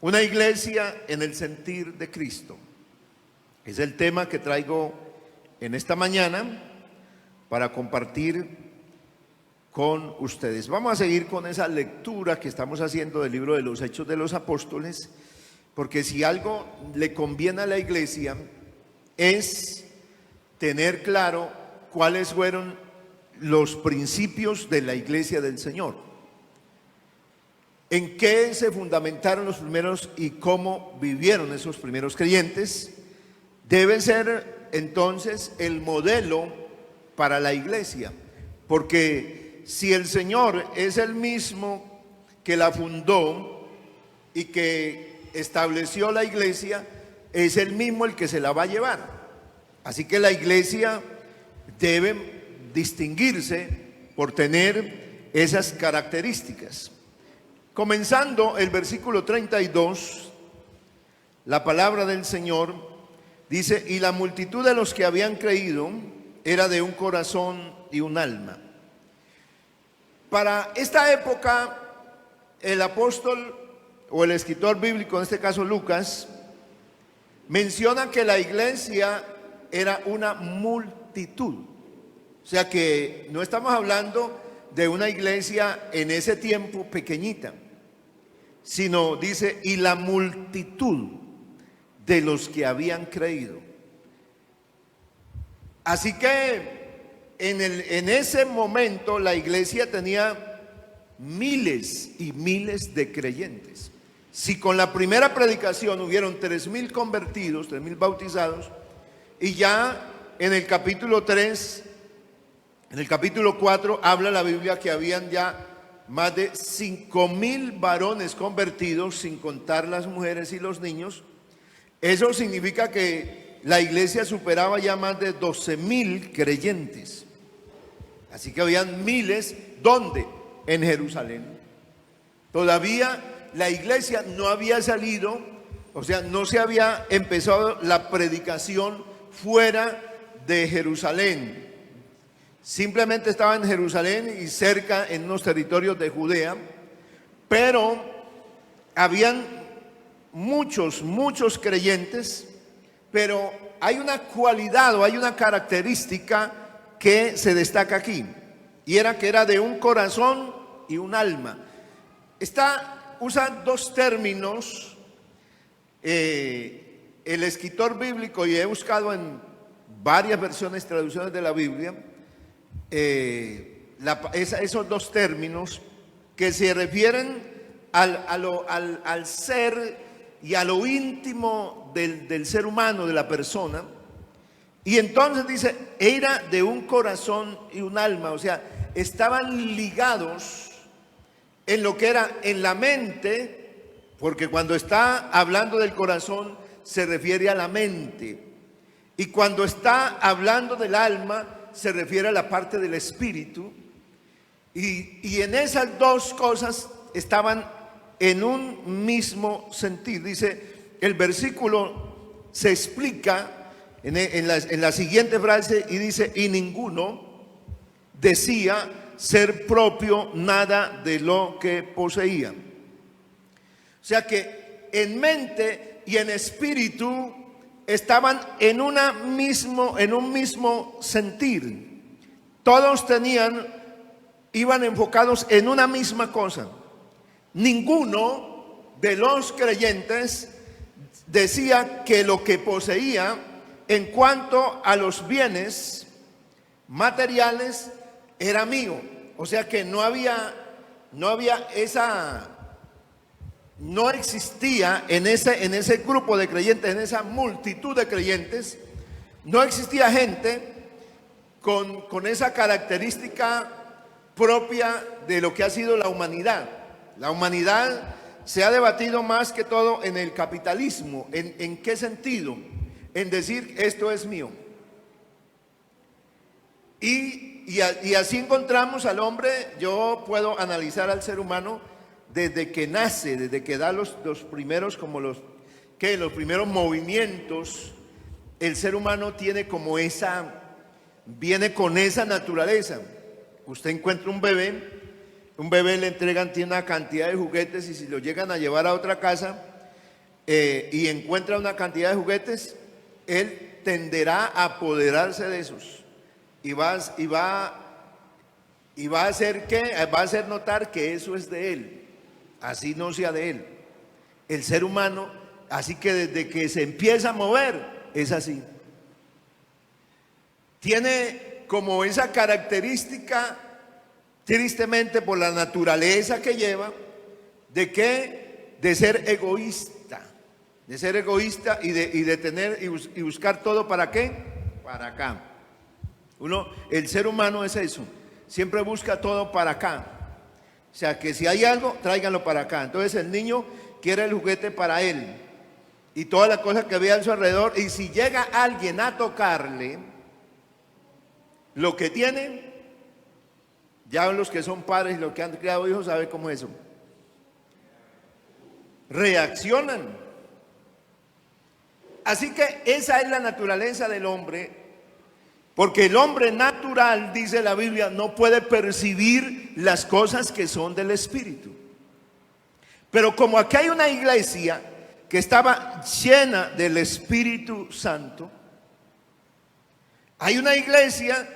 Una iglesia en el sentir de Cristo. Es el tema que traigo en esta mañana para compartir con ustedes. Vamos a seguir con esa lectura que estamos haciendo del libro de los Hechos de los Apóstoles, porque si algo le conviene a la iglesia es tener claro cuáles fueron los principios de la iglesia del Señor. ¿En qué se fundamentaron los primeros y cómo vivieron esos primeros creyentes? Debe ser entonces el modelo para la iglesia, porque si el Señor es el mismo que la fundó y que estableció la iglesia, es el mismo el que se la va a llevar. Así que la iglesia debe distinguirse por tener esas características. Comenzando el versículo 32, la palabra del Señor dice: y la multitud de los que habían creído era de un corazón y un alma. Para esta época, el apóstol o el escritor bíblico, en este caso Lucas, menciona que la iglesia era una multitud. O sea que no estamos hablando de una iglesia en ese tiempo pequeñita, sino dice, y la multitud de los que habían creído. Así que en ese momento la iglesia tenía miles y miles de creyentes. Si con la primera predicación hubieron 3,000 convertidos, 3,000 bautizados, y ya en el capítulo 3, en el capítulo 4 habla la Biblia que habían ya más de 5,000 varones convertidos, sin contar las mujeres y los niños. Eso significa que la iglesia superaba ya más de 12,000 creyentes. Así que habían miles. ¿Dónde? En Jerusalén. Todavía la iglesia no había salido, o sea, no se había empezado la predicación fuera de Jerusalén. Simplemente estaba en Jerusalén y cerca en unos territorios de Judea, pero habían muchos creyentes. Pero hay una cualidad o hay una característica que se destaca aquí, y era que era de un corazón y un alma. Usa dos términos el escritor bíblico, y he buscado en varias versiones, traducciones de la Biblia, esos dos términos que se refieren al ser y a lo íntimo del ser humano, de la persona. Y entonces dice, era de un corazón y un alma, o sea, estaban ligados en lo que era en la mente, porque cuando está hablando del corazón se refiere a la mente, y cuando está hablando del alma se refiere a la parte del espíritu, y en esas dos cosas estaban en un mismo sentir. Dice, el versículo se explica en la siguiente frase, y dice, y ninguno decía ser propio nada de lo que poseía. O sea que en mente y en espíritu estaban en un mismo sentir. Todos iban enfocados en una misma cosa. Ninguno de los creyentes decía que lo que poseía en cuanto a los bienes materiales era mío. O sea que no existía en ese grupo de creyentes, en esa multitud de creyentes, no existía gente con esa característica propia de lo que ha sido la humanidad. La humanidad se ha debatido más que todo en el capitalismo. ¿En qué sentido? En decir, esto es mío. Y así encontramos al hombre. Yo puedo analizar al ser humano desde que nace, desde que da los primeros, como los primeros movimientos. El ser humano tiene como viene con esa naturaleza. Usted encuentra un bebé le entregan, tiene una cantidad de juguetes, y si lo llegan a llevar a otra casa, y encuentra una cantidad de juguetes, él tenderá a apoderarse de esos y va a hacer va a hacer notar que eso es de él, así no sea de él. El ser humano, así que desde que se empieza a mover, es así. Tiene como esa característica, tristemente por la naturaleza que lleva, de ser egoísta. De ser egoísta y de tener y buscar todo ¿para qué? Para acá. El ser humano es eso, siempre busca todo para acá. O sea, que si hay algo, tráiganlo para acá. Entonces el niño quiere el juguete para él y todas las cosas que ve a su alrededor. Y si llega alguien a tocarle lo que tiene, ya los que son padres y los que han criado hijos saben cómo es eso. Reaccionan. Así que esa es la naturaleza del hombre, porque el hombre natural, dice la Biblia, no puede percibir las cosas que son del Espíritu. Pero como aquí hay una iglesia que estaba llena del Espíritu Santo, hay una iglesia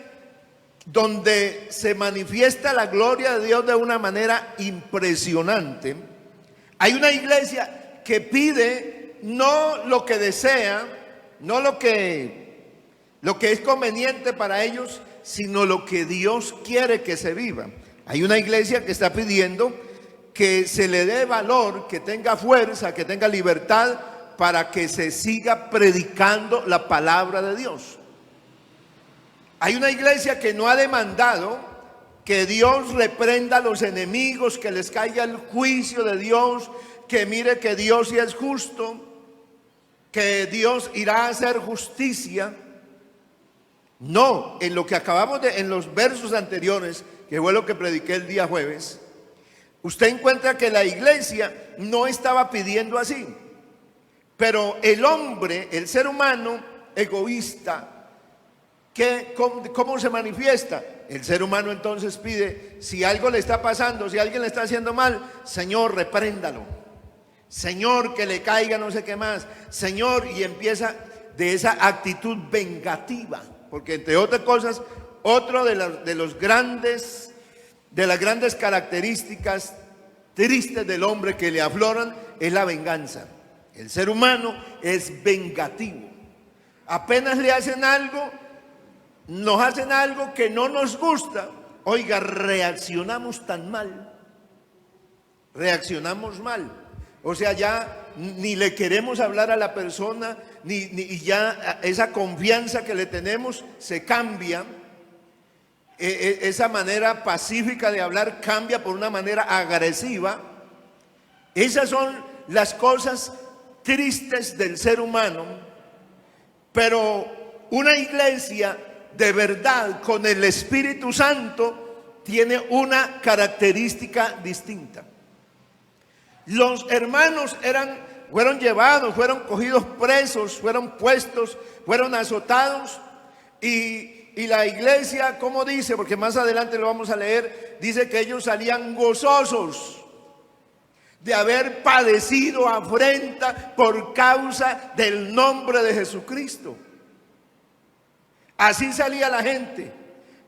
donde se manifiesta la gloria de Dios de una manera impresionante. Hay una iglesia que pide no lo que desea, no lo que es conveniente para ellos, sino lo que Dios quiere que se viva. Hay una iglesia que está pidiendo que se le dé valor, que tenga fuerza, que tenga libertad para que se siga predicando la palabra de Dios. Hay una iglesia que no ha demandado que Dios reprenda a los enemigos, que les caiga el juicio de Dios, que mire que Dios sí es justo, que Dios irá a hacer justicia. No, en lo que acabamos en los versos anteriores, que fue lo que prediqué el día jueves, usted encuentra que la iglesia no estaba pidiendo así. Pero el hombre, el ser humano egoísta, ¿cómo se manifiesta? El ser humano entonces pide, si algo le está pasando, si alguien le está haciendo mal, Señor, repréndalo. Señor, que le caiga no sé qué más. Señor, y empieza de esa actitud vengativa. Porque entre otras cosas, otro de las grandes características tristes del hombre que le afloran es la venganza. El ser humano es vengativo. Apenas le hacen algo, nos hacen algo que no nos gusta, oiga, reaccionamos tan mal, reaccionamos mal. O sea, ya ni le queremos hablar a la persona, y ya esa confianza que le tenemos se cambia. Esa manera pacífica de hablar cambia por una manera agresiva. Esas son las cosas tristes del ser humano. Pero una iglesia de verdad con el Espíritu Santo tiene una característica distinta. Los hermanos fueron llevados, fueron cogidos presos, fueron puestos, fueron azotados, y la iglesia, ¿cómo dice? Porque más adelante lo vamos a leer, dice que ellos salían gozosos de haber padecido afrenta por causa del nombre de Jesucristo. Así salía la gente,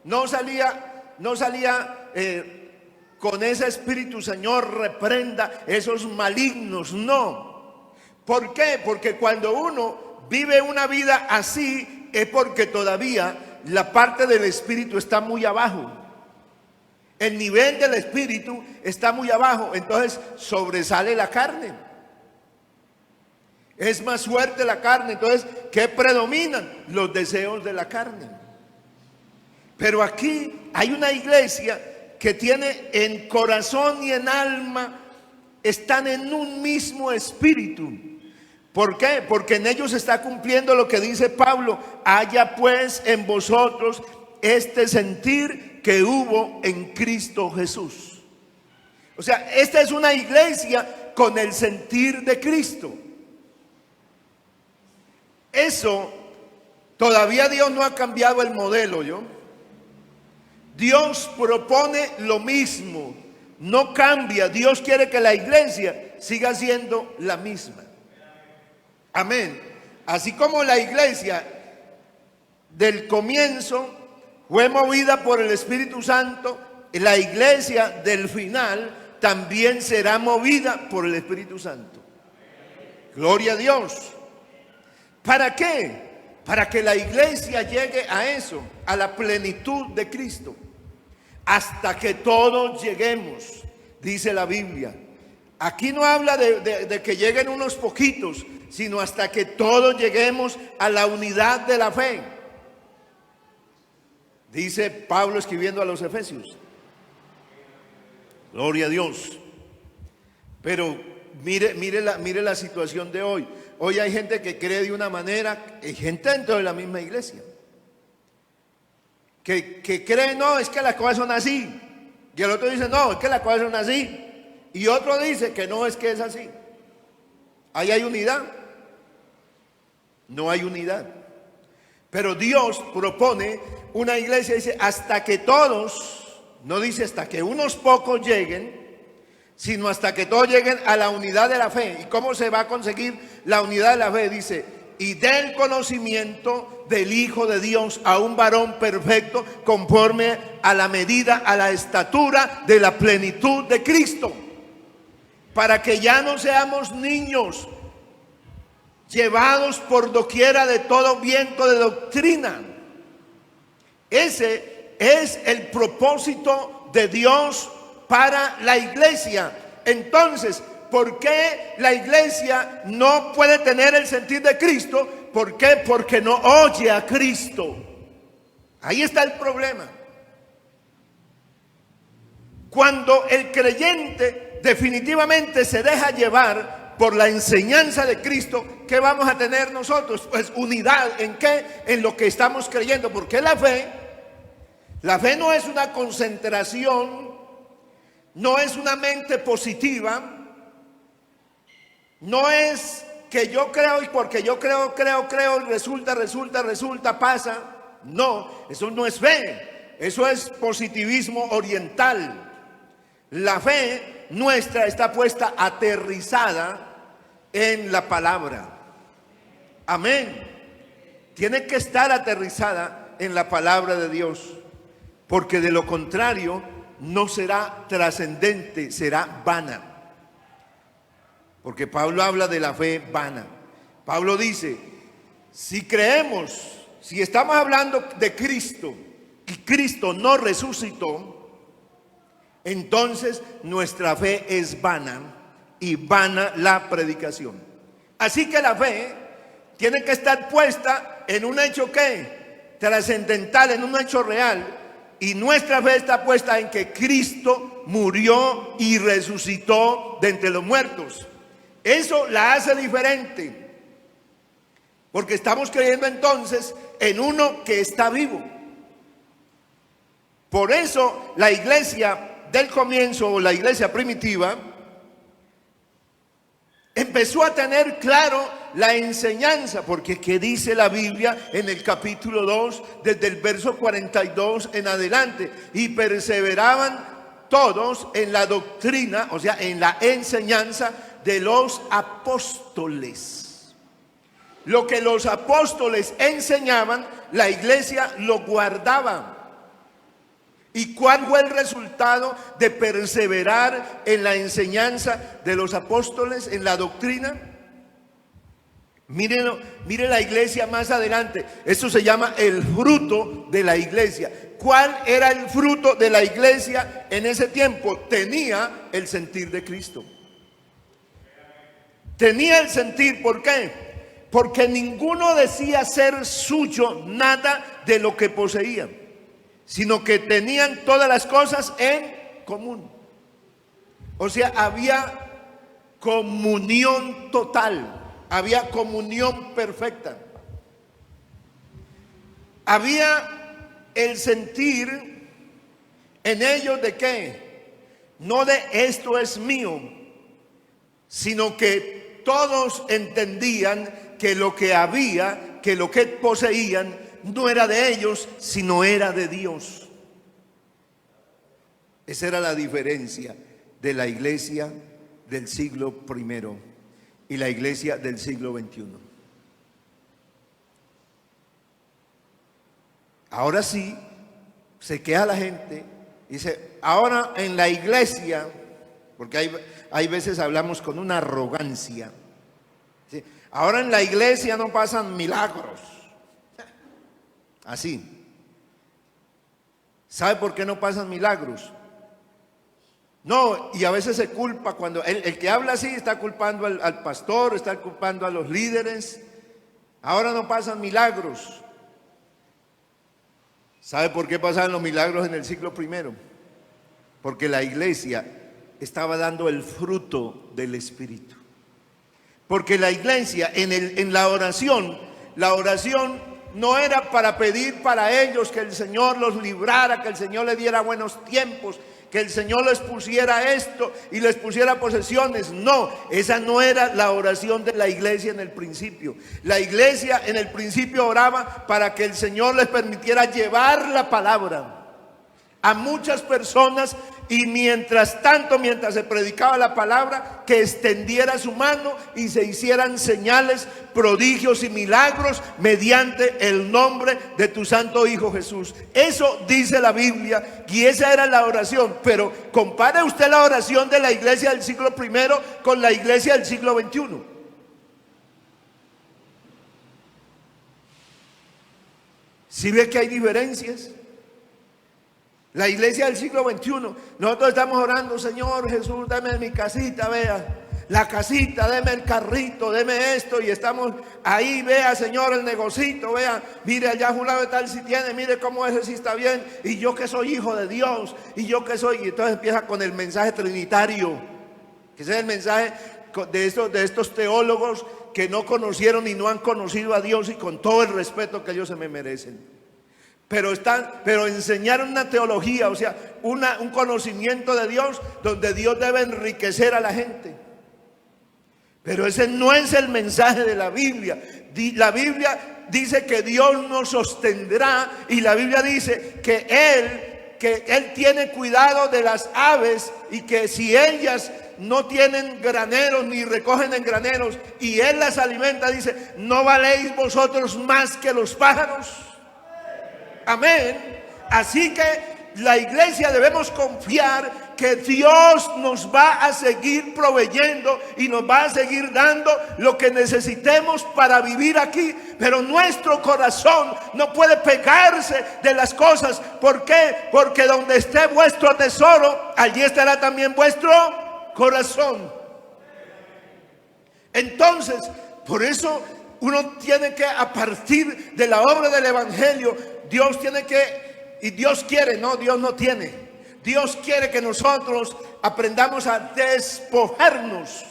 no salía con ese espíritu, Señor, reprenda esos malignos, no. ¿Por qué? Porque cuando uno vive una vida así, es porque todavía la parte del espíritu está muy abajo. El nivel del espíritu está muy abajo, entonces sobresale la carne. Es más fuerte la carne, entonces, ¿qué predominan? Los deseos de la carne. Pero aquí hay una iglesia que tiene en corazón y en alma, están en un mismo espíritu. ¿Por qué? Porque en ellos está cumpliendo lo que dice Pablo: haya pues en vosotros este sentir que hubo en Cristo Jesús. O sea, esta es una iglesia con el sentir de Cristo. Eso, todavía Dios no ha cambiado el modelo, Dios propone lo mismo, no cambia. Dios quiere que la iglesia siga siendo la misma. Amén. Así como la iglesia del comienzo fue movida por el Espíritu Santo, la iglesia del final también será movida por el Espíritu Santo. Gloria a Dios. ¿Para qué? Para que la iglesia llegue a eso, a la plenitud de Cristo. Hasta que todos lleguemos, dice la Biblia. Aquí no habla de que lleguen unos poquitos, sino hasta que todos lleguemos a la unidad de la fe. Dice Pablo escribiendo a los Efesios. Gloria a Dios. Pero mire la situación de hoy. Hoy hay gente que cree de una manera, hay gente dentro de la misma iglesia que cree, no, es que las cosas son así. Y el otro dice, no, es que las cosas son así. Y otro dice que no, es que es así. ¿Ahí hay unidad? No hay unidad. Pero Dios propone una iglesia, dice, hasta que todos, no dice hasta que unos pocos lleguen, sino hasta que todos lleguen a la unidad de la fe. ¿Y cómo se va a conseguir la unidad de la fe? Dice, y del conocimiento del Hijo de Dios, a un varón perfecto, conforme a la medida, a la estatura de la plenitud de Cristo, para que ya no seamos niños, llevados por doquiera de todo viento de doctrina. Ese es el propósito de Dios para la iglesia. Entonces, ¿por qué la iglesia no puede tener el sentir de Cristo? ¿Por qué? Porque no oye a Cristo. Ahí está el problema. Cuando el creyente definitivamente se deja llevar por la enseñanza de Cristo, ¿qué vamos a tener nosotros? Pues unidad. ¿En qué? En lo que estamos creyendo. Porque la fe no es una concentración, no es una mente positiva, no es que yo creo y porque yo creo, resulta, pasa. No, eso no es fe, eso es positivismo oriental. La fe nuestra está puesta aterrizada en la palabra. Amén. Tiene que estar aterrizada en la palabra de Dios, porque de lo contrario no será trascendente, será vana. Porque Pablo habla de la fe vana. Pablo dice, si creemos, si estamos hablando de Cristo y Cristo no resucitó, entonces nuestra fe es vana y vana la predicación. Así que la fe tiene que estar puesta en un hecho que trascendental, en un hecho real. Y nuestra fe está puesta en que Cristo murió y resucitó de entre los muertos. Eso la hace diferente, porque estamos creyendo entonces en uno que está vivo. Por eso la iglesia del comienzo, o la iglesia primitiva, empezó a tener claro la enseñanza, porque ¿qué dice la Biblia en el capítulo 2, desde el verso 42 en adelante? Y perseveraban todos en la doctrina, o sea, en la enseñanza de los apóstoles. Lo que los apóstoles enseñaban, la iglesia lo guardaba. ¿Y cuál fue el resultado de perseverar en la enseñanza de los apóstoles, en la doctrina? Mírenlo, mire la iglesia más adelante. Esto se llama el fruto de la iglesia. ¿Cuál era el fruto de la iglesia en ese tiempo? Tenía el sentir de Cristo. Tenía el sentir, ¿por qué? Porque ninguno decía ser suyo nada de lo que poseía, sino que tenían todas las cosas en común. O sea, había comunión total, había comunión perfecta. Había el sentir en ellos de qué, no de esto es mío, sino que todos entendían que lo que había, que lo que poseían, no era de ellos, sino era de Dios. Esa era la diferencia de la iglesia del siglo I y la iglesia del siglo XXI. Ahora sí, se queja la gente, dice, ahora en la iglesia, porque hay veces hablamos con una arrogancia, ¿sí? Ahora en la iglesia no pasan milagros. Así. ¿Sabe por qué no pasan milagros? No, y a veces se culpa cuando el que habla así está culpando al pastor, está culpando a los líderes. Ahora no pasan milagros. ¿Sabe por qué pasaban los milagros en el siglo I? Porque la iglesia estaba dando el fruto del Espíritu. Porque la iglesia en la oración no era para pedir para ellos que el Señor los librara, que el Señor les diera buenos tiempos, que el Señor les pusiera esto y les pusiera posesiones. No, esa no era la oración de la iglesia en el principio. La iglesia en el principio oraba para que el Señor les permitiera llevar la palabra a muchas personas, y mientras tanto, mientras se predicaba la palabra, que extendiera su mano y se hicieran señales, prodigios y milagros mediante el nombre de tu santo Hijo Jesús. Eso dice la Biblia y esa era la oración. Pero compare usted la oración de la iglesia del siglo I con la iglesia del siglo XXI. ¿Sí ve que hay diferencias? La iglesia del siglo XXI, nosotros estamos orando, Señor Jesús, dame mi casita, vea, la casita, deme el carrito, deme esto, y estamos ahí, vea, Señor, el negocito, vea, mire allá fulano de tal si tiene, mire cómo ese sí está bien, y yo que soy hijo de Dios, y yo que soy, y entonces empieza con el mensaje trinitario, que ese es el mensaje de estos teólogos que no conocieron y no han conocido a Dios, y con todo el respeto que ellos se me merecen. Pero enseñaron una teología, o sea, un conocimiento de Dios, donde Dios debe enriquecer a la gente. Pero ese no es el mensaje de la Biblia. La Biblia dice que Dios nos sostendrá, y la Biblia dice que Él tiene cuidado de las aves, y que si ellas no tienen graneros ni recogen en graneros y Él las alimenta, dice, ¿no valéis vosotros más que los pájaros? Amén. Así que la iglesia debemos confiar que Dios nos va a seguir proveyendo y nos va a seguir dando lo que necesitemos para vivir aquí. Pero nuestro corazón no puede pegarse de las cosas. ¿Por qué? Porque donde esté vuestro tesoro, allí estará también vuestro corazón. Entonces, por eso uno tiene que, a partir de la obra del Evangelio, Dios tiene que, y Dios quiere, no, Dios no tiene. Dios quiere que nosotros aprendamos a despojarnos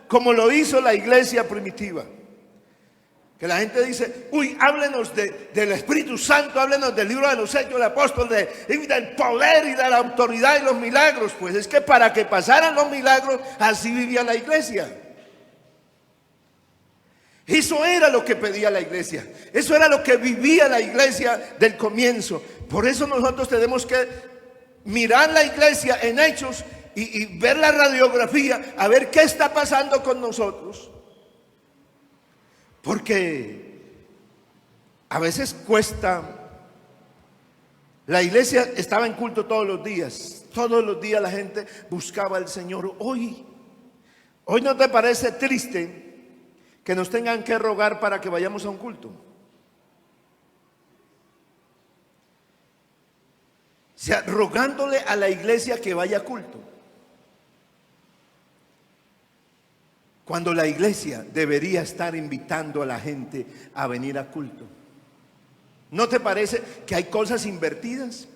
como lo hizo la iglesia primitiva. Que la gente dice, uy, háblenos del Espíritu Santo, háblenos del libro de los Hechos del Apóstol, del poder y de la autoridad y los milagros. Pues es que para que pasaran los milagros, así vivía la iglesia. Eso era lo que pedía la iglesia. Eso era lo que vivía la iglesia del comienzo. Por eso nosotros tenemos que mirar la iglesia en Hechos y ver la radiografía, a ver qué está pasando con nosotros. Porque a veces cuesta. La iglesia estaba en culto todos los días. Todos los días la gente buscaba al Señor. Hoy ¿no te parece triste que nos tengan que rogar para que vayamos a un culto? O sea, rogándole a la iglesia que vaya a culto, cuando la iglesia debería estar invitando a la gente a venir a culto. ¿No te parece que hay cosas invertidas?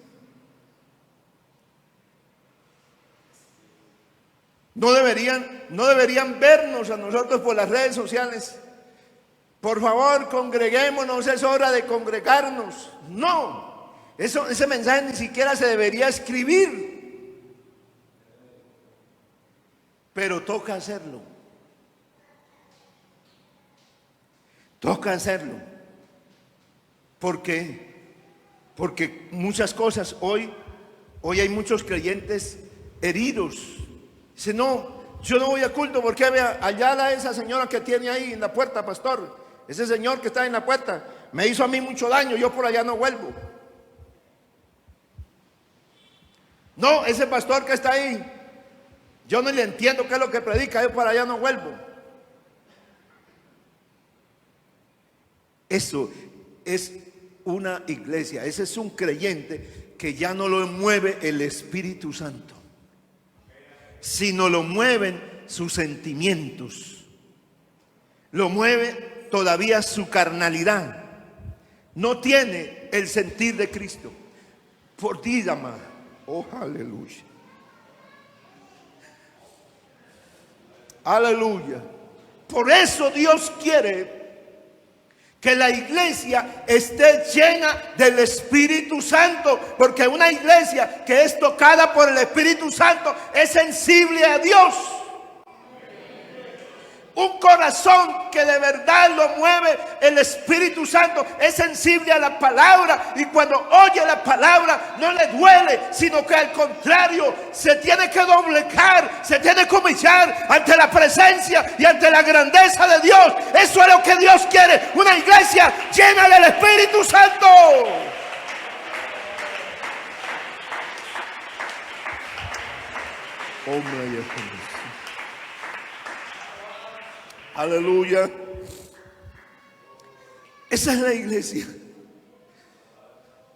No deberían vernos a nosotros por las redes sociales. Por favor, congreguémonos, es hora de congregarnos. No, ese mensaje ni siquiera se debería escribir. Pero toca hacerlo. Toca hacerlo. ¿Por qué? Porque muchas cosas hoy hay muchos creyentes heridos. Dice, no, yo no voy a culto porque vea, allá esa señora que tiene ahí en la puerta, pastor, ese señor que está en la puerta, me hizo a mí mucho daño, yo por allá no vuelvo. No, ese pastor que está ahí, yo no le entiendo qué es lo que predica, yo para allá no vuelvo. Eso es una iglesia, ese es un creyente que ya no lo mueve el Espíritu Santo, sino lo mueven sus sentimientos, lo mueve todavía su carnalidad. No tiene el sentir de Cristo. Por ti, amada. Oh, aleluya. Aleluya. Por eso Dios quiere que la iglesia esté llena del Espíritu Santo, porque una iglesia que es tocada por el Espíritu Santo es sensible a Dios. Un corazón que de verdad lo mueve el Espíritu Santo es sensible a la palabra, y cuando oye la palabra no le duele, sino que al contrario se tiene que doblegar, se tiene que humillar ante la presencia y ante la grandeza de Dios. Eso es lo que Dios quiere, una iglesia llena del Espíritu Santo. Aleluya. Esa es la iglesia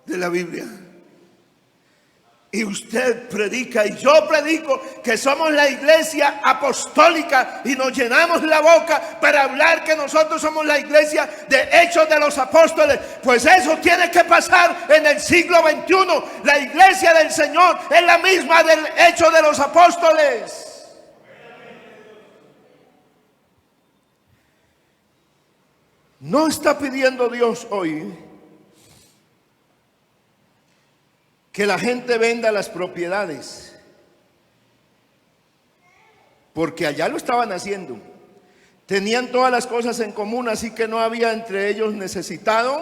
de la Biblia. Y usted predica y yo predico que somos la iglesia apostólica, y nos llenamos la boca para hablar que nosotros somos la iglesia de Hechos de los Apóstoles. Pues eso tiene que pasar en el siglo XXI. La iglesia del Señor es la misma del Hechos de los Apóstoles. No está pidiendo Dios hoy que la gente venda las propiedades, porque allá lo estaban haciendo. Tenían todas las cosas en común, así que no había entre ellos necesitado,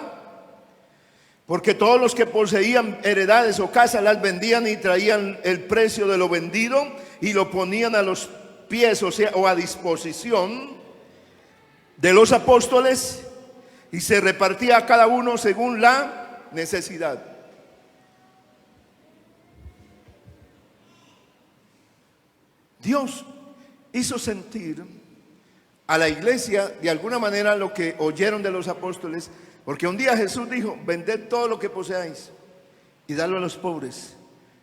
porque todos los que poseían heredades o casas las vendían y traían el precio de lo vendido y lo ponían a los pies, o a disposición de los apóstoles, y se repartía a cada uno según la necesidad. Dios hizo sentir a la iglesia de alguna manera lo que oyeron de los apóstoles, porque un día Jesús dijo: vended todo lo que poseáis y dadlo a los pobres,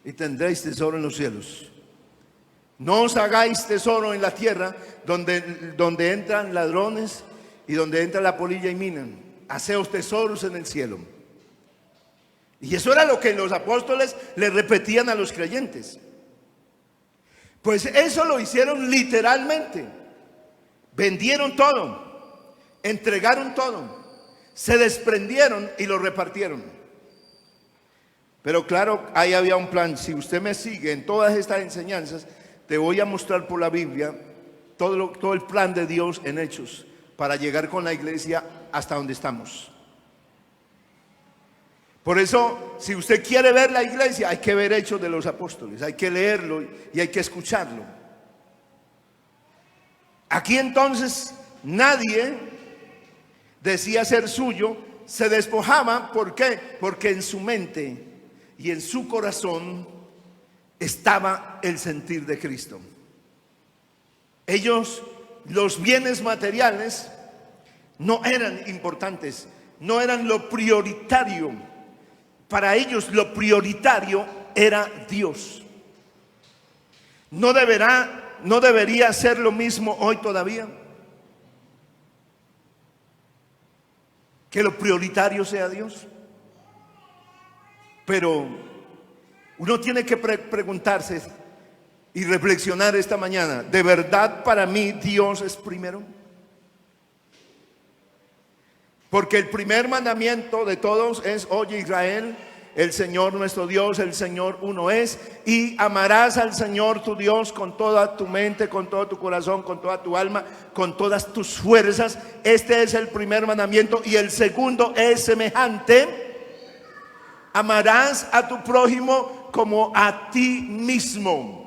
y tendréis tesoro en los cielos. No os hagáis tesoro en la tierra, donde entran ladrones y donde entra la polilla y minan. Haceos tesoros en el cielo. Y eso era lo que los apóstoles le repetían a los creyentes. Pues eso lo hicieron literalmente. Vendieron todo, entregaron todo, se desprendieron y lo repartieron. Pero claro, ahí había un plan. Si usted me sigue en todas estas enseñanzas, te voy a mostrar por la Biblia todo el plan de Dios en Hechos, para llegar con la iglesia hasta donde estamos. Por eso, si usted quiere ver la iglesia, hay que ver Hechos de los Apóstoles, hay que leerlo y hay que escucharlo. Aquí entonces nadie decía ser suyo, se despojaba. ¿Por qué? Porque en su mente y en su corazón estaba el sentir de Cristo. Ellos, los bienes materiales no eran importantes, no eran lo prioritario. Para ellos lo prioritario era Dios. ¿No debería ser lo mismo hoy todavía? Que lo prioritario sea Dios. Pero uno tiene que preguntarse y reflexionar esta mañana: ¿de verdad para mí Dios es primero? Porque el primer mandamiento de todos es: oye Israel, el Señor nuestro Dios, el Señor uno es, y amarás al Señor tu Dios con toda tu mente, con todo tu corazón, con toda tu alma, con todas tus fuerzas. Este es el primer mandamiento. Y el segundo es semejante: amarás a tu prójimo como a ti mismo.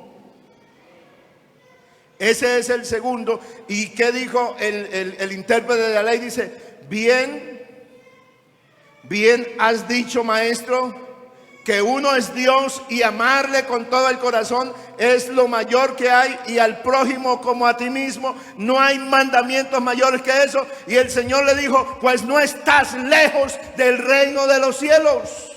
Ese es el segundo. ¿Y qué dijo el intérprete de la ley? Dice, bien has dicho, maestro, que uno es Dios y amarle con todo el corazón es lo mayor que hay, y al prójimo como a ti mismo. No hay mandamientos mayores que eso. Y el Señor le dijo, pues no estás lejos del reino de los cielos.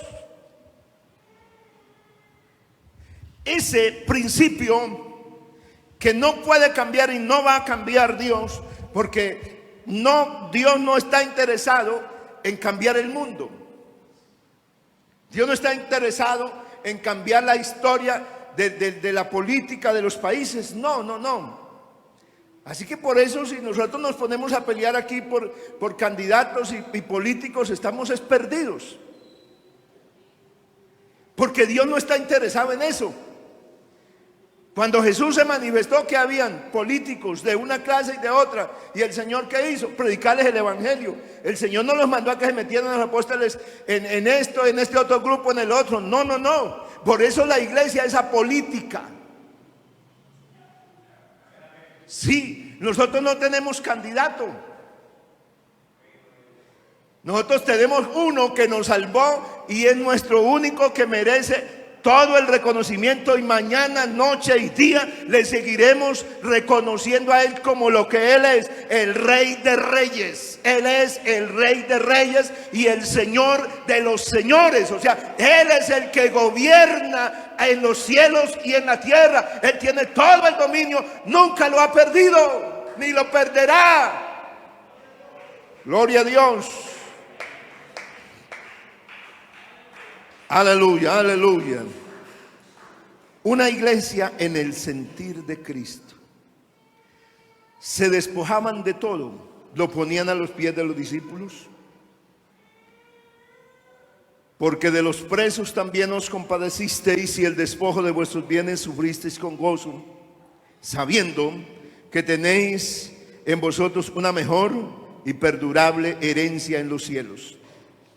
Ese principio que no puede cambiar y no va a cambiar Dios, porque Dios no está interesado en cambiar el mundo. Dios no está interesado en cambiar la historia de la política de los países. No. Así que por eso, si nosotros nos ponemos a pelear aquí por candidatos y políticos, estamos perdidos. Porque Dios no está interesado en eso. Cuando Jesús se manifestó, que habían políticos de una clase y de otra, y el Señor, ¿qué hizo? Predicarles el evangelio. El Señor no los mandó a que se metieran a los apóstoles en esto, en este otro grupo, en el otro. No. Por eso la iglesia es apolítica. Sí, nosotros no tenemos candidato. Nosotros tenemos uno que nos salvó y es nuestro único que merece todo el reconocimiento, y mañana, noche y día le seguiremos reconociendo a Él como lo que Él es, el Rey de Reyes. Él es el Rey de Reyes y el Señor de los señores. O sea, Él es el que gobierna en los cielos y en la tierra. Él tiene todo el dominio, nunca lo ha perdido, ni lo perderá. Gloria a Dios. Aleluya, aleluya. Una iglesia en el sentir de Cristo. Se despojaban de todo, lo ponían a los pies de los discípulos. Porque de los presos también os compadecisteis, y el despojo de vuestros bienes sufristeis con gozo, sabiendo que tenéis en vosotros una mejor y perdurable herencia en los cielos.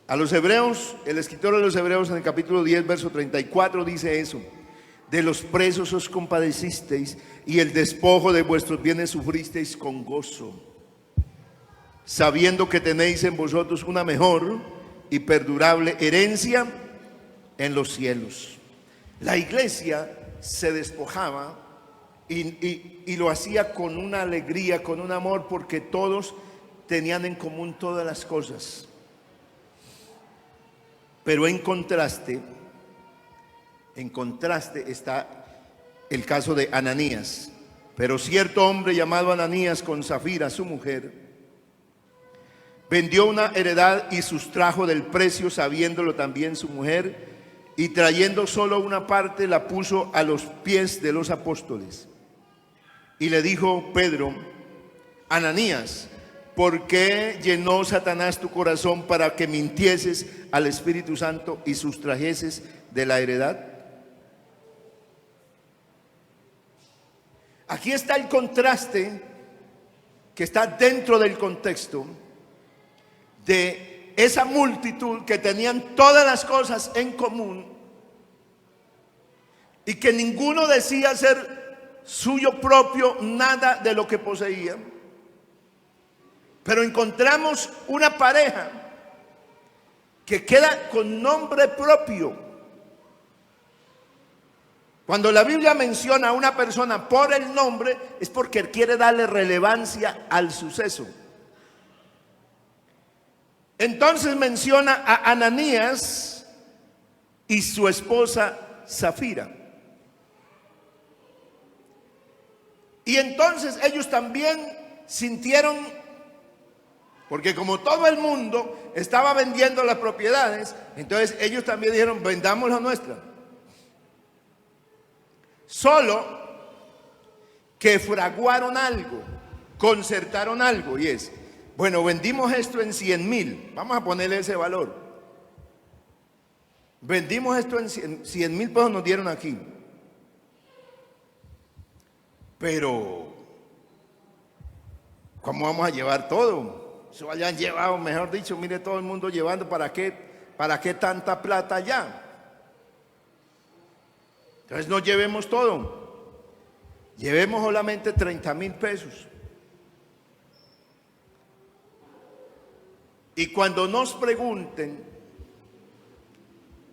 A los hebreos, el escritor de los hebreos en el capítulo 10, verso 34 dice eso: de los presos os compadecisteis, y el despojo de vuestros bienes sufristeis con gozo, sabiendo que tenéis en vosotros una mejor y perdurable herencia en los cielos. La iglesia se despojaba y lo hacía con una alegría, con un amor, porque todos tenían en común todas las cosas. Pero en contraste está el caso de Ananías. Pero cierto hombre llamado Ananías, con Safira su mujer, vendió una heredad y sustrajo del precio, sabiéndolo también su mujer, y trayendo solo una parte la puso a los pies de los apóstoles. Y le dijo Pedro: Ananías, ¿por qué llenó Satanás tu corazón para que mintieses al Espíritu Santo y sustrajeses de la heredad? Aquí está el contraste que está dentro del contexto de esa multitud que tenían todas las cosas en común y que ninguno decía ser suyo propio nada de lo que poseía. Pero encontramos una pareja que queda con nombre propio. Cuando la Biblia menciona a una persona por el nombre, es porque quiere darle relevancia al suceso. Entonces menciona a Ananías y su esposa Safira. Y entonces ellos también sintieron, porque como todo el mundo estaba vendiendo las propiedades, entonces ellos también dijeron: vendamos la nuestra. Solo que fraguaron algo, concertaron algo, y es: bueno, vendimos esto en 100,000, vamos a ponerle ese valor. Vendimos esto en 100,000 pesos, nos dieron aquí. Pero ¿cómo vamos a llevar todo? Eso hayan llevado, mejor dicho, mire, todo el mundo llevando. ¿Para qué tanta plata allá? Entonces no llevemos todo. Llevemos solamente 30,000 pesos. Y cuando nos pregunten,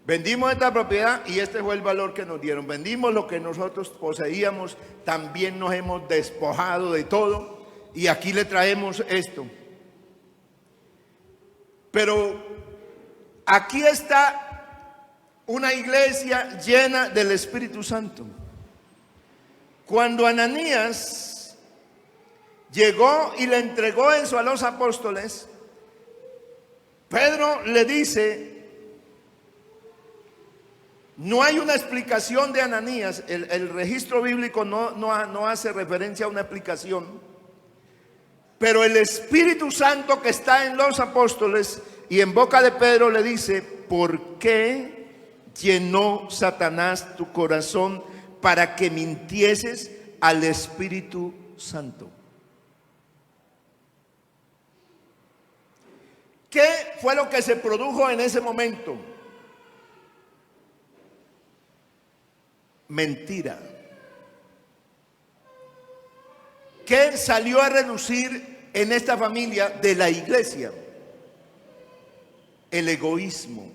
vendimos esta propiedad y este fue el valor que nos dieron, vendimos lo que nosotros poseíamos, también nos hemos despojado de todo y aquí le traemos esto. Pero aquí está una iglesia llena del Espíritu Santo. Cuando Ananías llegó y le entregó eso a los apóstoles, Pedro le dice, no hay una explicación de Ananías, el registro bíblico no hace referencia a una explicación, pero el Espíritu Santo que está en los apóstoles y en boca de Pedro le dice, ¿por qué llenó Satanás tu corazón para que mintieses al Espíritu Santo? ¿Qué fue lo que se produjo en ese momento? Mentira. ¿Qué salió a relucir en esta familia de la iglesia? El egoísmo.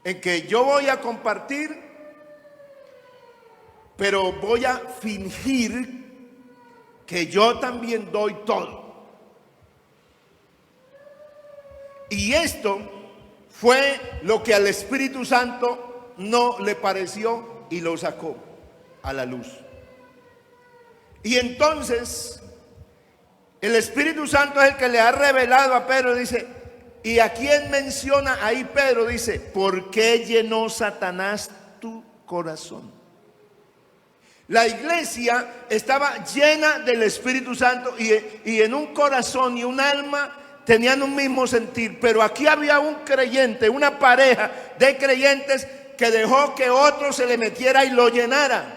En que yo voy a compartir, pero voy a fingir que yo también doy todo. Y esto fue lo que al Espíritu Santo no le pareció y lo sacó a la luz. Y entonces el Espíritu Santo es el que le ha revelado a Pedro, dice, ¿y a quién menciona ahí Pedro? Dice, ¿por qué llenó Satanás tu corazón? La iglesia estaba llena del Espíritu Santo y en un corazón y un alma tenían un mismo sentir, pero aquí había un creyente, una pareja de creyentes que dejó que otro se le metiera y lo llenara.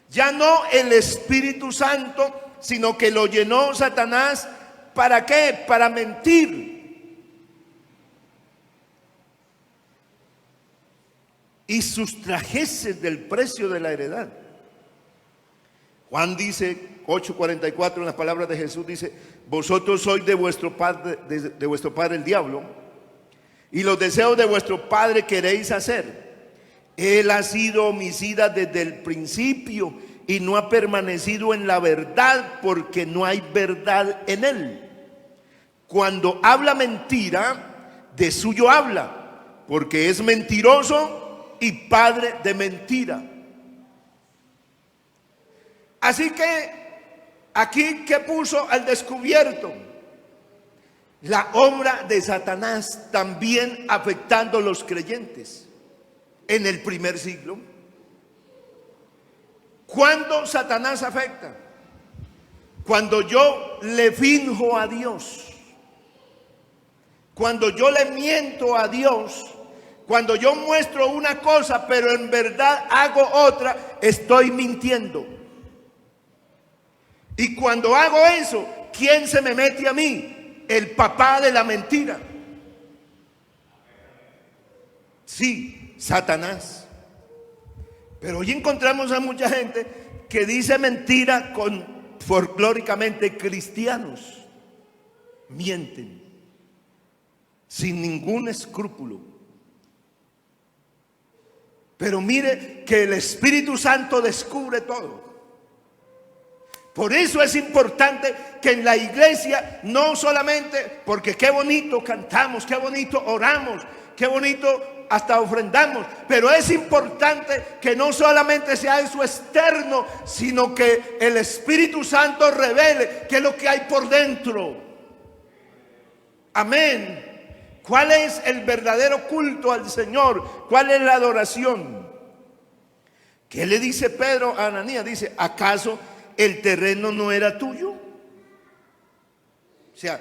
Ya no el Espíritu Santo, sino que lo llenó Satanás. ¿Para qué? Para mentir y sustrajese del precio de la heredad. Juan dice 8:44 en las palabras de Jesús, dice, vosotros sois de vuestro padre el diablo, y los deseos de vuestro padre queréis hacer. Él ha sido homicida desde el principio y no ha permanecido en la verdad, porque no hay verdad en él. Cuando habla mentira, de suyo habla, porque es mentiroso y padre de mentira. Así que aquí, ¿qué puso al descubierto? La obra de Satanás también afectando a los creyentes en el primer siglo. ¿Cuándo Satanás afecta? Cuando yo le finjo a Dios, cuando yo le miento a Dios, cuando yo muestro una cosa pero en verdad hago otra, estoy mintiendo. Y cuando hago eso, ¿quién se me mete a mí? El papá de la mentira. Sí, Satanás. Pero hoy encontramos a mucha gente que dice mentira folclóricamente cristianos. Mienten sin ningún escrúpulo. Pero mire que el Espíritu Santo descubre todo. Por eso es importante que en la iglesia no solamente, porque qué bonito cantamos, qué bonito oramos, qué bonito hasta ofrendamos, pero es importante que no solamente sea eso externo, sino que el Espíritu Santo revele qué es lo que hay por dentro. Amén. ¿Cuál es el verdadero culto al Señor? ¿Cuál es la adoración? ¿Qué le dice Pedro a Ananías? Dice, ¿acaso el terreno no era tuyo? O sea,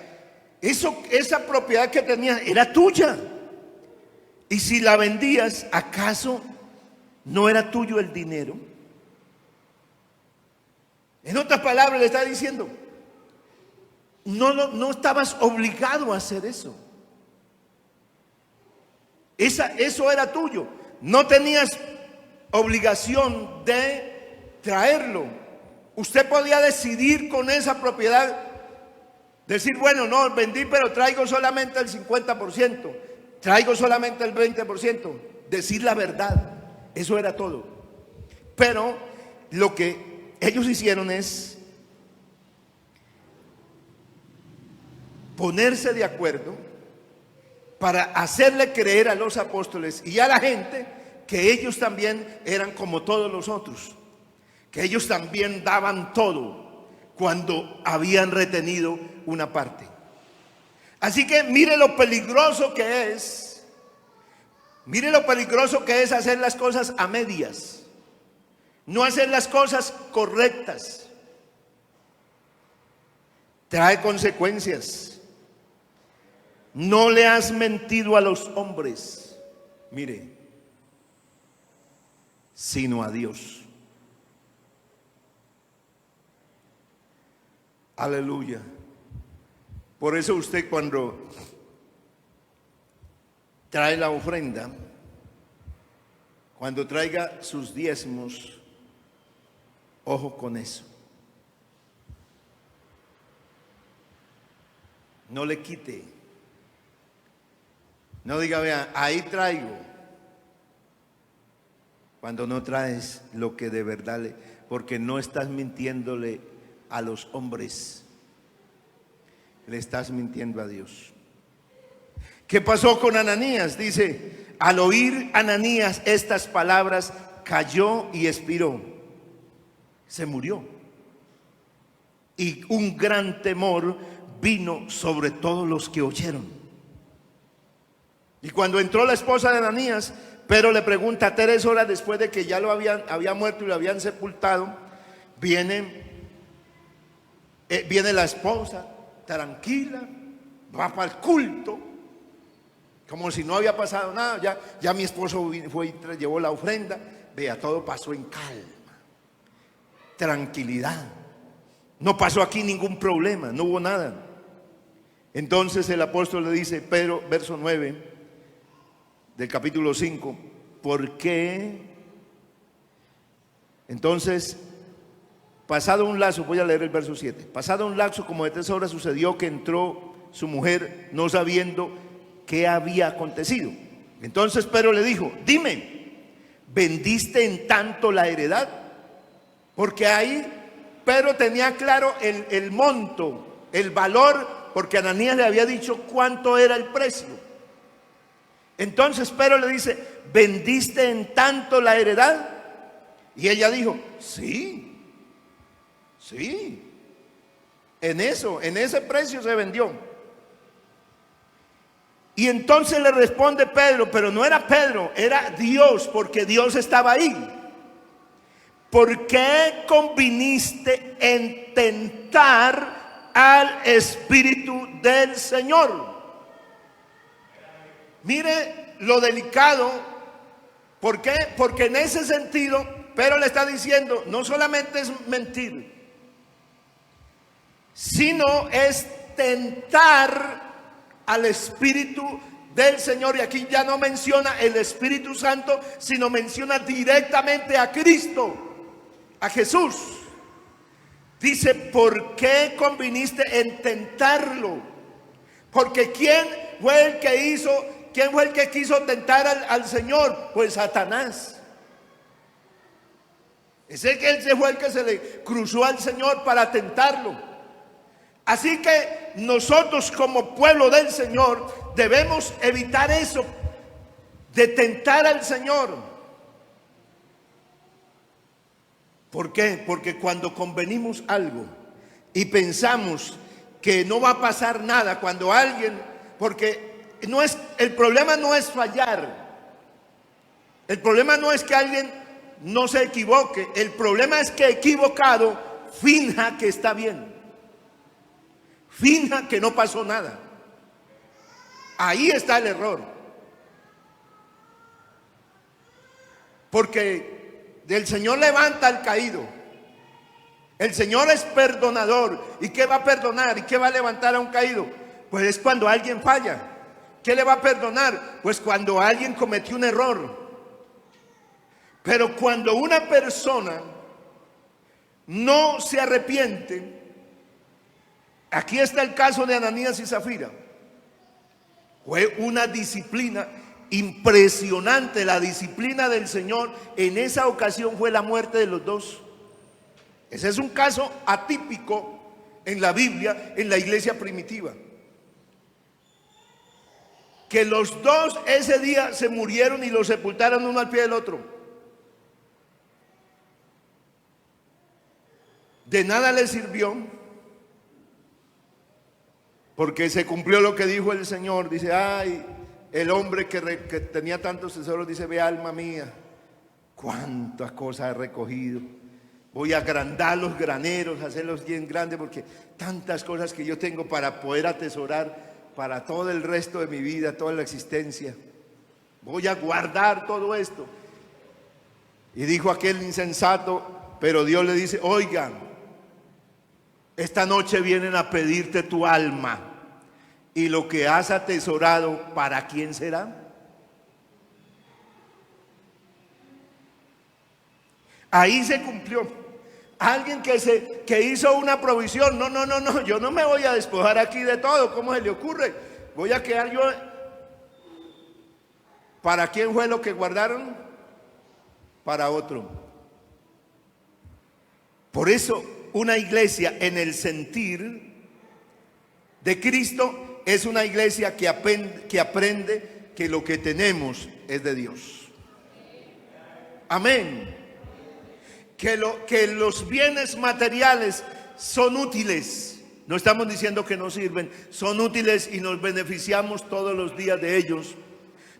esa propiedad que tenías era tuya. Y si la vendías, ¿acaso no era tuyo el dinero? En otras palabras le está diciendo, no estabas obligado a hacer eso. Eso era tuyo. No tenías obligación de traerlo. Usted podía decidir con esa propiedad, decir, bueno, no, vendí, pero traigo solamente el 50%, traigo solamente el 20%, decir la verdad, eso era todo. Pero lo que ellos hicieron es ponerse de acuerdo para hacerle creer a los apóstoles y a la gente que ellos también eran como todos los otros, que ellos también daban todo cuando habían retenido una parte. Así que mire lo peligroso que es, mire lo peligroso que es hacer las cosas a medias, no hacer las cosas correctas. Trae consecuencias. No le has mentido a los hombres, mire, sino a Dios. Aleluya. Por eso usted, cuando trae la ofrenda, cuando traiga sus diezmos, ojo con eso. No le quite. No diga, vea, ahí traigo, cuando no traes lo que de verdad porque no estás mintiéndole a los hombres, le estás mintiendo a Dios. ¿Qué pasó con Ananías? Dice, al oír Ananías estas palabras, cayó y expiró, se murió. Y un gran temor vino sobre todos los que oyeron. Y cuando entró la esposa de Ananías, Pedro le pregunta, 3 horas después de que ya había muerto y lo habían sepultado, viene la esposa tranquila, va para el culto, como si no había pasado nada. Ya mi esposo fue y llevó la ofrenda. Vea, todo pasó en calma, tranquilidad. No pasó aquí ningún problema, no hubo nada. Entonces el apóstol le dice, Pedro, verso 9 del capítulo 5, ¿por qué? Entonces, pasado un lapso, voy a leer el verso 7. Pasado un lapso como de 3 horas sucedió que entró su mujer no sabiendo qué había acontecido. Entonces Pedro le dijo, dime, ¿vendiste en tanto la heredad? Porque ahí Pedro tenía claro el monto, el valor, porque Ananías le había dicho cuánto era el precio. Entonces Pedro le dice, ¿vendiste en tanto la heredad? Y ella dijo, sí, en ese precio se vendió. Y entonces le responde Pedro, pero no era Pedro, era Dios, porque Dios estaba ahí. ¿Por qué conviniste en tentar al Espíritu del Señor? Mire lo delicado. ¿Por qué? Porque en ese sentido Pedro le está diciendo, no solamente es mentir, sino es tentar al Espíritu del Señor. Y aquí ya no menciona el Espíritu Santo, sino menciona directamente a Cristo, a Jesús. Dice, ¿por qué conviniste en tentarlo? Porque ¿quién fue el que quiso tentar al Señor? Pues Satanás. Ese fue el que se le cruzó al Señor para tentarlo. Así que nosotros como pueblo del Señor debemos evitar eso de tentar al Señor. ¿Por qué? Porque cuando convenimos algo y pensamos que no va a pasar nada, cuando alguien, porque el problema no es fallar, el problema no es que alguien no se equivoque, el problema es que equivocado finja que está bien, finja que no pasó nada. Ahí está el error. Porque el Señor levanta al caído. El Señor es perdonador. ¿Y qué va a perdonar? ¿Y qué va a levantar a un caído? Pues es cuando alguien falla. ¿Qué le va a perdonar? Pues cuando alguien cometió un error. Pero cuando una persona no se arrepiente, aquí está el caso de Ananías y Zafira. Fue una disciplina impresionante, la disciplina del Señor. En esa ocasión fue la muerte de los dos. Ese es un caso atípico en la Biblia, en la iglesia primitiva. Que los dos ese día se murieron y los sepultaron uno al pie del otro. De nada les sirvió, porque se cumplió lo que dijo el Señor. Dice, ay, el hombre que tenía tantos tesoros, dice, ve alma mía, cuántas cosas he recogido. Voy a agrandar los graneros, hacerlos bien grandes, porque tantas cosas que yo tengo para poder atesorar para todo el resto de mi vida, toda la existencia. Voy a guardar todo esto. Y dijo aquel insensato, pero Dios le dice, oigan, esta noche vienen a pedirte tu alma, y lo que has atesorado, ¿para quién será? Ahí se cumplió. Alguien que hizo una provisión, no, yo no me voy a despojar aquí de todo, ¿cómo se le ocurre? Voy a quedar yo. ¿Para quién fue lo que guardaron? Para otro. Por eso una iglesia en el sentir de Cristo es una iglesia que aprende que lo que tenemos es de Dios. Amén. Que los bienes materiales son útiles. No estamos diciendo que no sirven, son útiles y nos beneficiamos todos los días de ellos,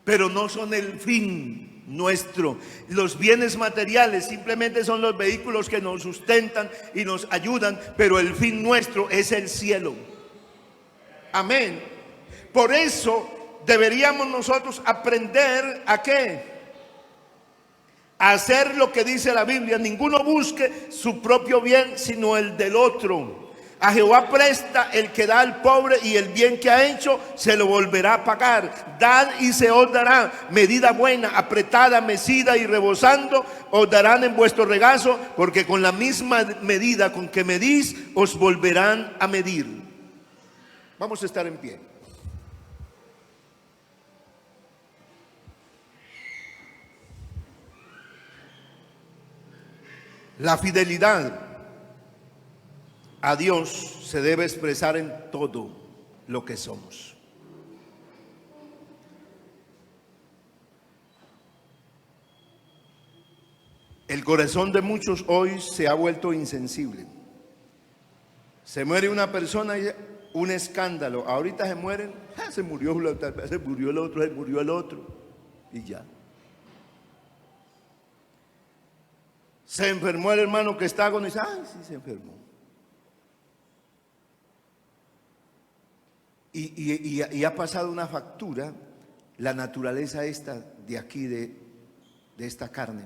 pero no son el fin nuestro. Los bienes materiales simplemente son los vehículos que nos sustentan y nos ayudan, pero el fin nuestro es el cielo. Amén. Por eso deberíamos nosotros aprender ¿a qué? Hacer lo que dice la Biblia. Ninguno busque su propio bien, sino el del otro. A Jehová presta el que da al pobre, y el bien que ha hecho se lo volverá a pagar. Dad y se os dará, medida buena, apretada, mecida y rebosando, os darán en vuestro regazo, porque con la misma medida con que medís, os volverán a medir. Vamos a estar en pie. La fidelidad a Dios se debe expresar en todo lo que somos. El corazón de muchos hoy se ha vuelto insensible. Se muere una persona y un escándalo. Ahorita se mueren, se murió el otro, se murió el otro y ya. Se enfermó el hermano que está agonizando. Ay, sí, se enfermó. Y ha pasado una factura, la naturaleza esta de aquí, de esta carne,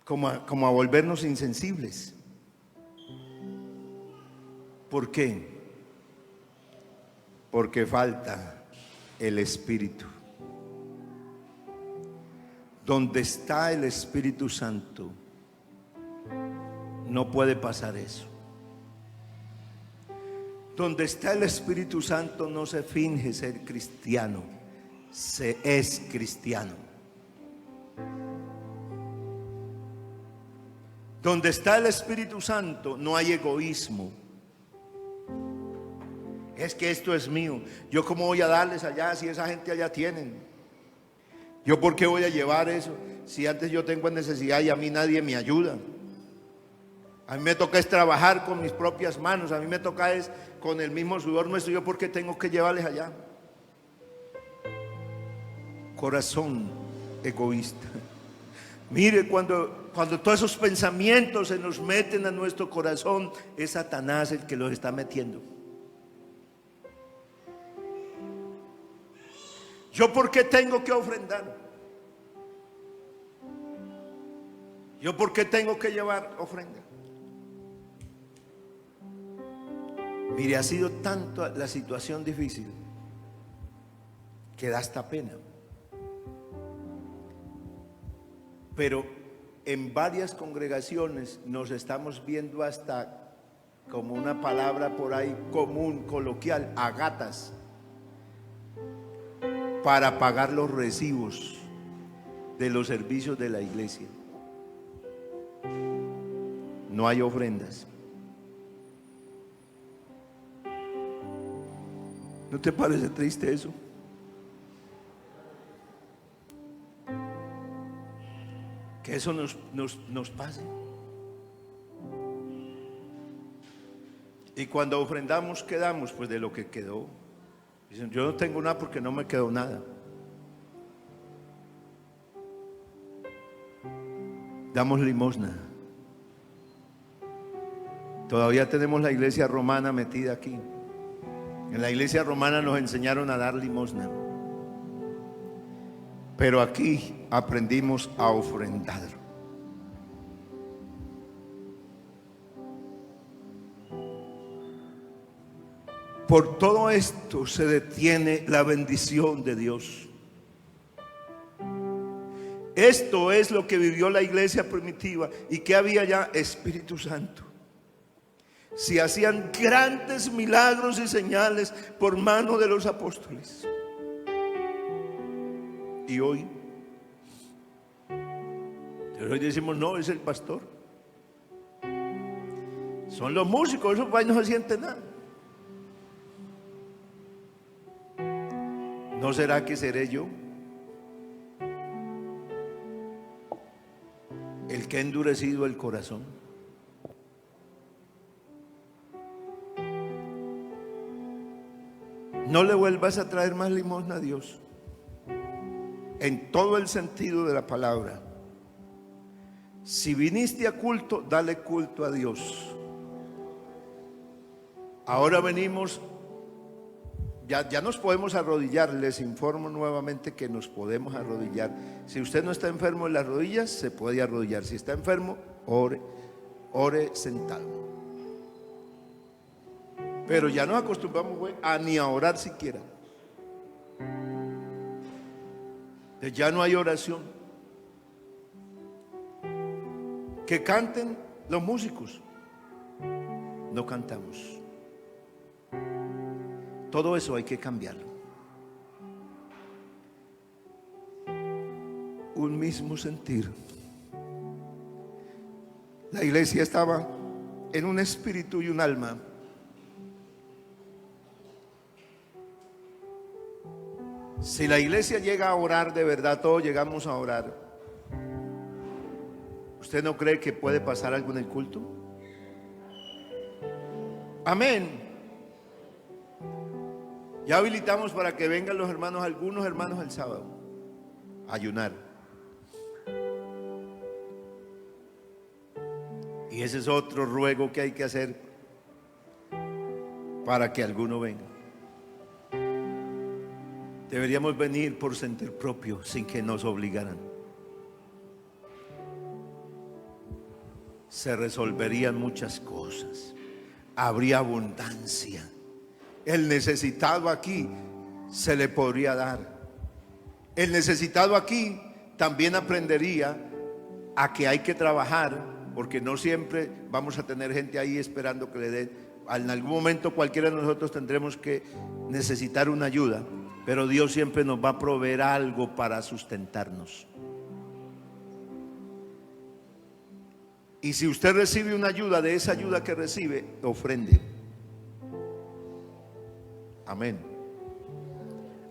como a volvernos insensibles. ¿Por qué? Porque falta el Espíritu. Donde está el Espíritu Santo, no puede pasar eso. Donde está el Espíritu Santo no se finge ser cristiano, se es cristiano. Donde está el Espíritu Santo no hay egoísmo. Es que esto es mío. ¿Yo cómo voy a darles allá si esa gente allá tienen? ¿Yo por qué voy a llevar eso si antes yo tengo necesidad y a mí nadie me ayuda? A mí me toca es trabajar con mis propias manos. A mí me toca es con el mismo sudor nuestro. ¿Yo por qué tengo que llevarles allá? Corazón egoísta. Mire, cuando todos esos pensamientos se nos meten a nuestro corazón, es Satanás el que los está metiendo. ¿Yo por qué tengo que ofrendar? ¿Yo por qué tengo que llevar ofrenda? Mire, ha sido tanto la situación difícil que da hasta pena. Pero en varias congregaciones nos estamos viendo hasta, como una palabra por ahí común, coloquial, a gatas, para pagar los recibos de los servicios de la iglesia. No hay ofrendas. ¿No te parece triste eso? Que eso nos pase. Y cuando ofrendamos, ¿qué damos? Pues de lo que quedó. Dicen, yo no tengo nada porque no me quedó nada. Damos limosna. Todavía tenemos la iglesia romana metida aquí. En la iglesia romana nos enseñaron a dar limosna. Pero aquí aprendimos a ofrendar. Por todo esto se detiene la bendición de Dios. Esto es lo que vivió la iglesia primitiva. ¿Y que había ya? Espíritu Santo. Se hacían grandes milagros y señales por mano de los apóstoles. Y hoy decimos, no, es el pastor, son los músicos, esos pues no se sienten nada. ¿No será que seré yo el que ha endurecido el corazón? No le vuelvas a traer más limosna a Dios, en todo el sentido de la palabra. Si viniste a culto, dale culto a Dios. Ahora venimos, ya nos podemos arrodillar. Les informo nuevamente que nos podemos arrodillar. Si usted no está enfermo en las rodillas, se puede arrodillar. Si está enfermo, ore sentado. Pero ya nos acostumbramos a ni a orar siquiera. Ya no hay oración. Que canten los músicos. No cantamos. Todo eso hay que cambiarlo. Un mismo sentir. La iglesia estaba en un espíritu y un alma. Si la iglesia llega a orar de verdad, todos llegamos a orar, ¿usted no cree que puede pasar algo en el culto? Amén. Ya habilitamos para que vengan los hermanos, algunos hermanos el sábado, a ayunar. Y ese es otro ruego que hay que hacer para que alguno venga. Deberíamos venir por sentir propio, sin que nos obligaran. Se resolverían muchas cosas. Habría abundancia. El necesitado aquí se le podría dar. El necesitado aquí también aprendería a que hay que trabajar, porque no siempre vamos a tener gente ahí esperando que le den. En algún momento cualquiera de nosotros tendremos que necesitar una ayuda. Pero Dios siempre nos va a proveer algo para sustentarnos. Y si usted recibe una ayuda, de esa ayuda que recibe, ofrende. Amén.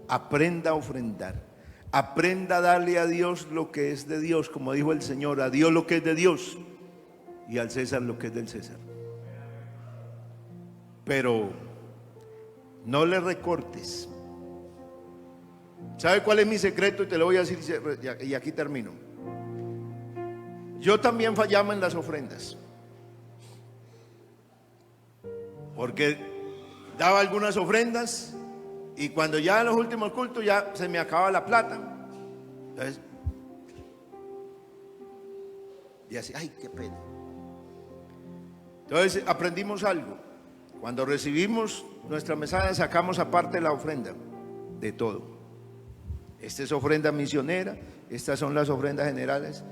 Aprenda a ofrendar. Aprenda a darle a Dios lo que es de Dios, como dijo el Señor, a Dios lo que es de Dios y al César lo que es del César. Pero no le recortes. ¿Sabe cuál es mi secreto? Y te lo voy a decir y aquí termino. Yo también fallaba en las ofrendas, porque daba algunas ofrendas y cuando ya en los últimos cultos ya se me acababa la plata. Entonces, y así, ay, qué pena. Entonces aprendimos algo. Cuando recibimos nuestra mesada, sacamos aparte la ofrenda de todo. Esta es ofrenda misionera, estas son las ofrendas generales.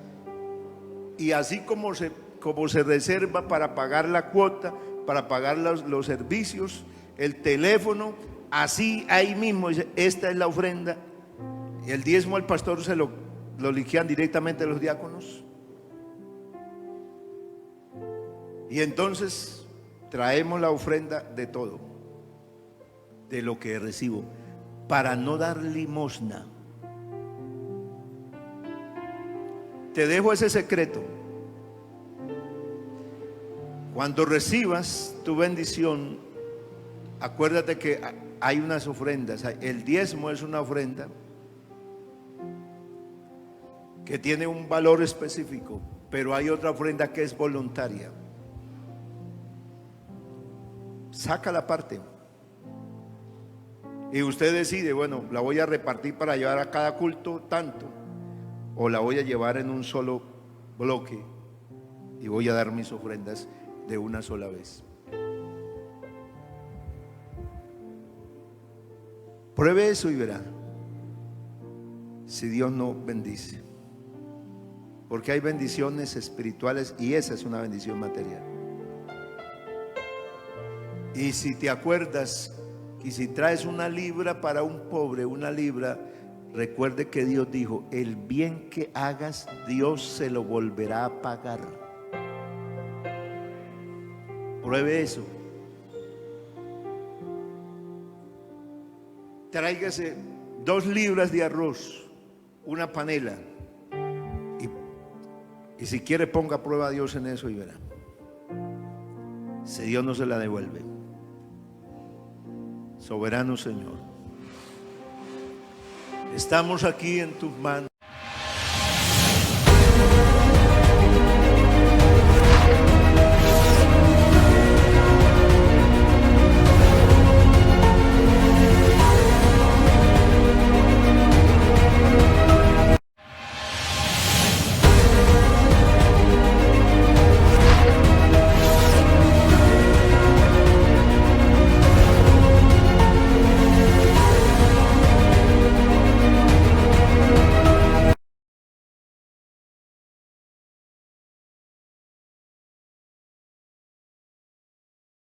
Y así como se reserva para pagar la cuota, para pagar los servicios, el teléfono, así ahí mismo dice, esta es la ofrenda. Y el diezmo al pastor se lo liquidan directamente los diáconos. Y entonces traemos la ofrenda de todo, de lo que recibo, para no dar limosna. Te dejo ese secreto. Cuando recibas tu bendición, acuérdate que hay unas ofrendas. El diezmo es una ofrenda que tiene un valor específico, pero hay otra ofrenda que es voluntaria. Saca la parte y usted decide, bueno, la voy a repartir para llevar a cada culto tanto, o la voy a llevar en un solo bloque y voy a dar mis ofrendas de una sola vez. Pruebe eso y verá si Dios no bendice, porque hay bendiciones espirituales y esa es una bendición material. Y si te acuerdas, y si traes una libra para un pobre, una libra, recuerde que Dios dijo, el bien que hagas, Dios se lo volverá a pagar. Pruebe eso. Tráigase 2 libras de arroz, una panela, y si quiere ponga a prueba a Dios en eso y verá si Dios no se la devuelve. Soberano Señor, estamos aquí en tus manos.